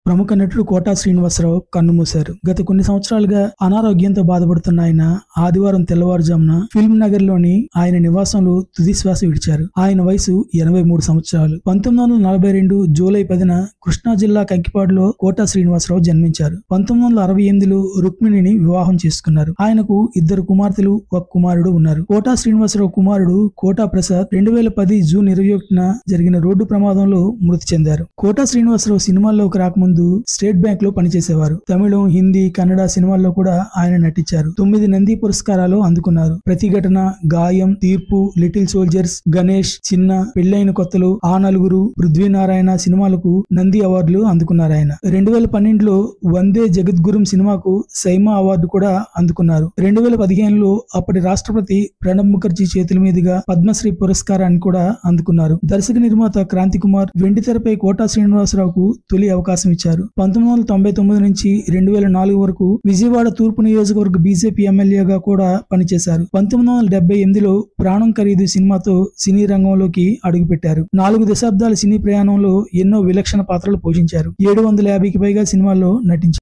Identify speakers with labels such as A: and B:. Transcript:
A: ప్రముఖ నటుడు కోటా శ్రీనివాసరావు కన్నుమూశారు. గత కొన్ని సంవత్సరాలుగా అనారోగ్యంతో బాధపడుతున్న ఆయన ఆదివారం తెల్లవారుజామున ఫిల్మ్ నగర్ లోని ఆయన నివాసంలో తుది శ్వాస విడిచారు. ఆయన వయసు 83 సంవత్సరాలు. 1942 జూలై 10న కృష్ణా జిల్లా కంకిపాడులో కోటా శ్రీనివాసరావు జన్మించారు. 1968లో రుక్మిణిని వివాహం చేసుకున్నారు. ఆయనకు 2 కుమార్తెలు, 1 కుమారుడు ఉన్నారు. కోటా శ్రీనివాసరావు కుమారుడు కోటా ప్రసాద్ 2010 జూన్ 21న జరిగిన రోడ్డు ప్రమాదంలో మృతి చెందారు. కోటా శ్రీనివాసరావు సినిమాల్లోకి రాకముందు స్టేట్ బ్యాంక్ లో పనిచేసేవారు. తమిళం, హిందీ, కన్నడ సినిమాల్లో కూడా ఆయన నటించారు. 9 నంది పురస్కారాలు అందుకున్నారు. ప్రతిఘటన, గాయం, తీర్పు, లిటిల్ సోల్జర్స్, గణేష్, చిన్న, పెళ్లైన కొత్తలు, ఆ నలుగురు, పృథ్వీనారాయణ సినిమాలకు నంది అవార్డులు అందుకున్నారు. ఆయన 2012లో వందే జగద్గురుం సినిమాకు సైమా అవార్డు కూడా అందుకున్నారు. 2015లో అప్పటి రాష్ట్రపతి ప్రణబ్ ముఖర్జీ చేతుల మీదుగా పద్మశ్రీ పురస్కారాన్ని కూడా అందుకున్నారు. దర్శక నిర్మాత క్రాంతి కుమార్ వెండితెరపై కోటా శ్రీనివాసరావుకు తొలి అవకాశం ఇచ్చారు. 1999 నుంచి 2004 వరకు విజయవాడ తూర్పు నియోజకవర్గ బీజేపీ ఎమ్మెల్యేగా కూడా పనిచేశారు. 1978లో ప్రాణం ఖరీదు సినిమాతో సినీ రంగంలోకి అడుగుపెట్టారు. 4 దశాబ్దాల సినీ ప్రయాణంలో ఎన్నో విలక్షణ పాత్రలు పోషించారు. 750కి పైగా సినిమాల్లో నటించారు.